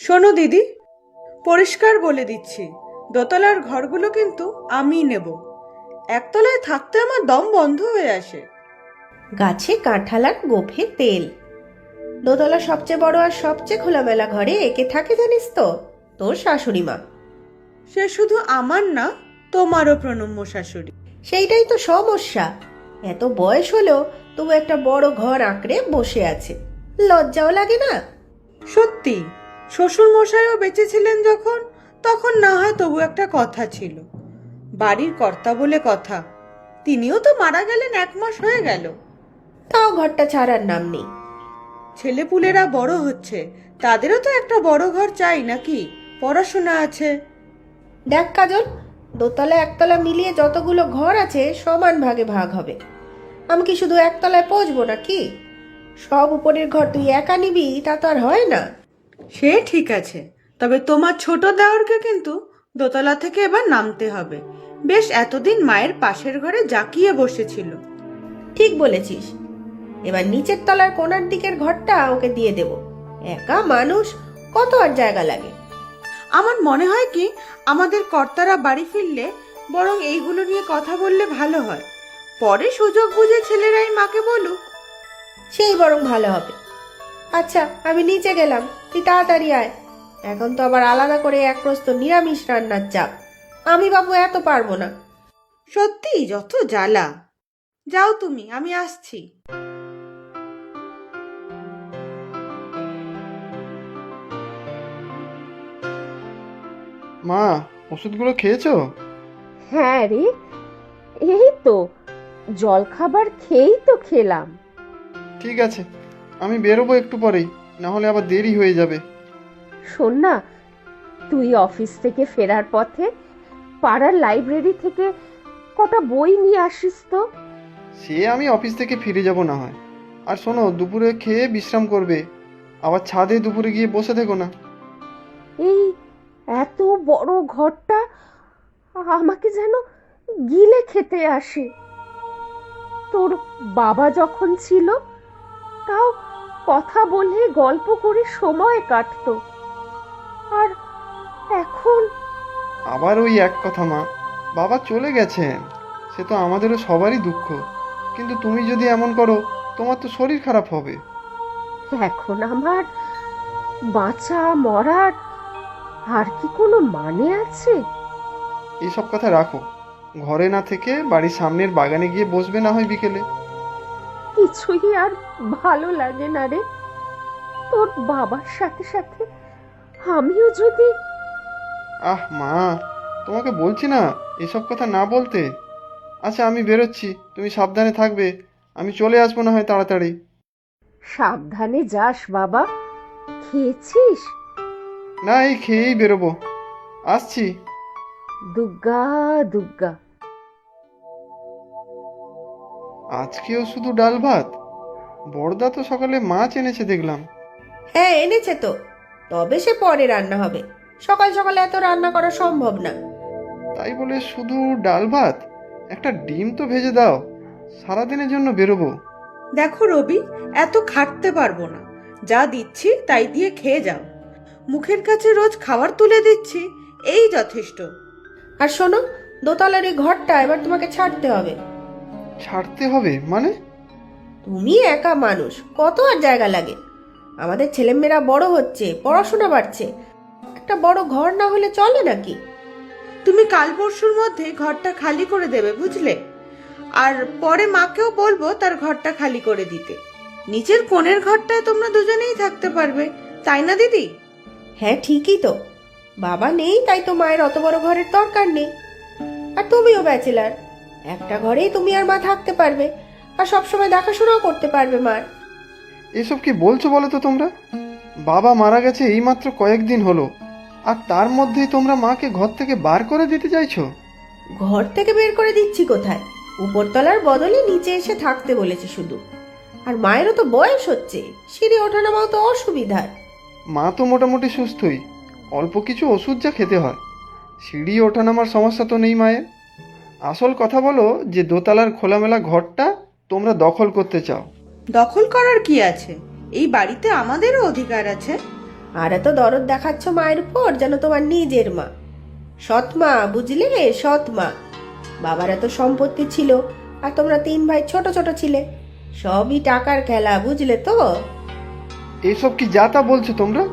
শোনো দিদি, পরিষ্কার বলে দিচ্ছি, দোতলার ঘরগুলো কিন্তু আমি নেব। একতলায় থাকতে আমার দম বন্ধ হয়ে আসে। গাছে কাঁঠাল আর গোফে তেল। দোতলা সবচেয়ে বড় আর সবচেয়ে খোলামেলা ঘরে একে থাকে জানিস তো, তোর শাশুড়ি মা। সে শুধু আমার না, তোমারও প্রণম্য শাশুড়ি। সেইটাই তো সমস্যা, এত বয়স হলেও তবু একটা বড় ঘর আঁকড়ে বসে আছে, লজ্জাও লাগে না? সত্যি, শ্বশুর মশাইও বেঁচে ছিলেন যখন, তখন না হয় তবু একটা কথা ছিল, বাড়ির কর্তা বলে কথা। তিনিও তো মারা গেলেন 1 মাস হয়ে গেল। তাও ঘরটা ছাড়ার নাম নেই। ছেলেপুলেরা বড় হচ্ছে, তাদেরও তো একটা বড় ঘর চাই নাকি? পড়াশোনা আছে। দেখ কাজল, দোতলা একতলা মিলিয়ে যতগুলো ঘর আছে সমান ভাগে ভাগ হবে। আমি কি শুধু একতলায় পৌঁছবো নাকি? সব উপরের ঘর তুই একা নিবি তা তো আর হয় না। সে ঠিক আছে, তবে তোমার ছোট দেওরকে কিন্তু দোতলা থেকে এবার নামতে হবে। বেশ এতদিন মায়ের পাশের ঘরে জাকিয়ে বসেছিল। ঠিক বলেছিস, এবার নিচের তলার কোণার দিকের ঘরটা ওকে দিয়ে দেব। একা মানুষ, কত আর জায়গা লাগে। আমার মনে হয় কি, আমাদের কর্তারা বাড়ি ফিরলে বরং এইগুলো নিয়ে কথা বললে ভালো হয়। পরে সুযোগ বুঝে ছেলেরাই মাকে বলুক। সেই বরং ভালো হবে। আচ্ছা, আমি নিচে গেলাম, তুই তাড়াতাড়ি আয়। এখন তো আবার আলাদা করে এক প্রস্ত নিরামিষ রান্নার চাপ। আমি বাবু এত পারবো না। সত্যি যত জ্বালা। যাও তুমি, আমি আসছি। মা, ওষুধগুলো খেয়েছো? হ্যাঁ রে, এই তো জলখাবার খেয়েই তো খেলাম। ঠিক আছে, আমি বেরোবো একটু পরেই, না হলে আবার দেরি হয়ে যাবে। শোন না, তুই অফিস থেকে ফেরার পথে পাড়ার লাইব্রেরি থেকে কটা বই নিয়ে আসিস তো। সে আমি অফিস থেকে ফিরে যাব না হয়। আর শোনো, দুপুরে খেয়ে বিশ্রাম করবে, আবার ছাদে দুপুরে গিয়ে বসে থেকো না। এই এত বড় ঘরটা আমাকে যেন গিলে খেতে আসে। তোর বাবা যখন ছিল, তাও কথা বলে গল্প করে সময় কাটতো, আর এখন আবার ওই এক কথা মা, বাবা চলে গেছেন, সে তো আমাদেরও সবারই দুঃখ। কিন্তু তুমি যদি এমন করো, তোমার তো শরীর খারাপ হবে। এখন আমার বাঁচা মরার আর কি কোনো মানে আছে? এইসব কথা রাখো, ঘরে না থেকে বাড়ির সামনের বাগানে গিয়ে বসবে না হয় বিকেলে। কিছুই আর ভালো লাগে না রে। তোর বাবার সাথে সাথে আমিও যদি... আহ মা, তোমাকে বলছি না এসব কথা না বলতে। আচ্ছা, আমি বেরোচ্ছি, তুমি সাবধানে থাকবে। আমি চলে আসবো না হয় তাড়াতাড়ি। সাবধানে যাস বাবা। খেয়েছিস? না, এই খেয়েই বেরোবো, আসছি। দুগ্গা দুগ্গা। আজকেও শুধু ডাল ভাত? বড়দা তো সকালে মাছ এনেছে দেখলাম। হ্যাঁ এনেছে তো, তবে সে পরে রান্না হবে। সকাল সকালে এত রান্না করা সম্ভব না। তাই বলে শুধু ডাল ভাত? একটা ডিম তো ভেজে দাও, সারাদিনের জন্য বেরোবো। দেখো রবি, এত খাটতে পারবো না। যা দিচ্ছি তাই দিয়ে খেয়ে যাও। মুখের কাছে রোজ খাবার তুলে দিচ্ছি, এই যথেষ্ট। আর শোনো, দোতলার এই ঘরটা এবার তোমাকে ছাড়তে হবে। ছাড়তে হবে মানে? তুমি একা মানুষ, কত আর জায়গা লাগে? আমাদের ছেলেমেয়েরা বড় হচ্ছে, পড়াশোনা বাড়ছে, একটা বড় ঘর না হলে চলে নাকি? তুমি কাল পরশুর মধ্যে ঘরটা খালি করে দেবে, বুঝলে? আর পরে মাকেও বলবো তার ঘরটা খালি করে দিতে। নিচের কোণের ঘরটায় তোমরা দুজনেই থাকতে পারবে, তাই না দিদি? হ্যাঁ ঠিকই তো, বাবা নেই তাই তো মায়ের অত বড় ঘরের দরকার নেই। আর তুমিও ব্যাচেলার, একটা ঘরেই তুমি আর মা থাকতে পারবে, আর সবসময় দেখাশোনাও করতে পারবে মার। এসব কি বলছো বলো তো তোমরা? বাবা মারা গেছে এইমাত্র কয়েকদিন হলো, আর তার মধ্যেই তোমরা মাকে ঘর থেকে বার করে দিতে চাইছো? ঘর থেকে বের করে দিচ্ছি কোথায়? উপরতলার বদলে নিচে এসে থাকতে বলেছি শুধু। আর মায়েরও তো বয়স হচ্ছে, সিঁড়ি ওঠানামাও তো অসুবিধার। মা তো মোটামুটি সুস্থই, অল্প কিছু ওষুধ যা খেতে হয়। সিঁড়ি ওঠানামার সমস্যা তো নেই মায়ের। আসল কথা বলো যে দোতলার খোলামেলা ঘরটা তোমরা দখল করতে চাও। দখল করার কি আছে? এই বাড়িতে আমাদেরও অধিকার আছে। আর এত দরদ দেখাচ্ছ মায়ের উপর যেন তোমার নিজের মা। সৎ মা, বুঝলে, সৎ মা। বাবার এত সম্পত্তি ছিল আর তোমরা 3 ভাই ছোট ছোট ছিলে। সবই টাকার খেলা, বুঝলে তো? এসব কি যা তা বলছো তোমরা?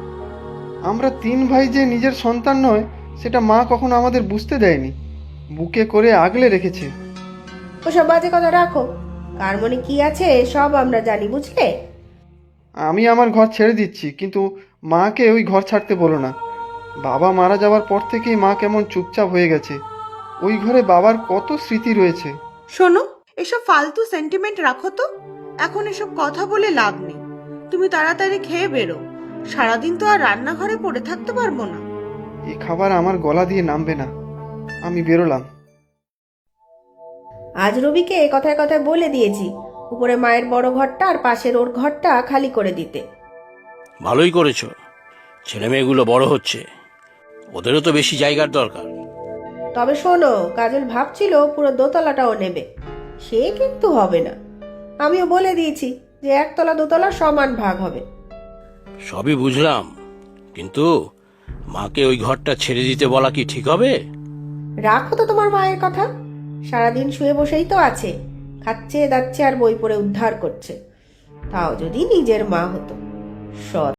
আমরা 3 ভাই যে নিজের সন্তান নয় সেটা মা কখনো আমাদের বুঝতে দেয়নি, বুকে করে আগলে রেখেছে। ওসব বাজে কথা রাখো। কার মনে কি আছে সব আমরা জানি, বুঝলে? আমি আমার ঘর ছেড়ে দিচ্ছি, কিন্তু মাকে ওই ঘর ছাড়তে বলো না। বাবা মারা যাওয়ার পর থেকেই মা কেমন চুপচাপ হয়ে গেছে। ওই ঘরে বাবার কত স্মৃতি রয়েছে। শোনো, এসব ফালতু সেন্টিমেন্ট রাখো তো। এখন এসব কথা বলে লাভ নেই। তুমি তাড়াতাড়ি খেয়ে বেরো। সারাদিন তো আর রান্নাঘরে পড়ে থাকতে পারবো না। এই খাবার আমার গলা দিয়ে নামবে না। আমি বেরোলাম। আজ রবিকে কথায় কথায় বলে দিয়েছি উপরে মায়ের বড় ঘরটা আর পাশের ওর ঘরটা খালি করে দিতে। ভালোই করেছো। ছেলে মেয়েগুলো বড় হচ্ছে, ওদেরও তো বেশি জায়গার দরকার। তবে শোনো, কাজল ভাবছিল পুরো দোতলাটাও নেবে। সে কিন্তু হবে না। আমিও বলে দিয়েছি যে 1 তলা 2 তলা সমান ভাগ হবে। সবই বুঝলাম, কিন্তু মাকে ওই ঘরটা ছেড়ে দিতে বলা কি ঠিক হবে? রাখো তো তোমার মায়ের কথা। সারাদিন শুয়ে বসেই তো আছে, খাচ্ছে দাচ্ছে আর বই পড়ে উদ্ধার করছে। তাও যদি নিজের মা হতো। সৎ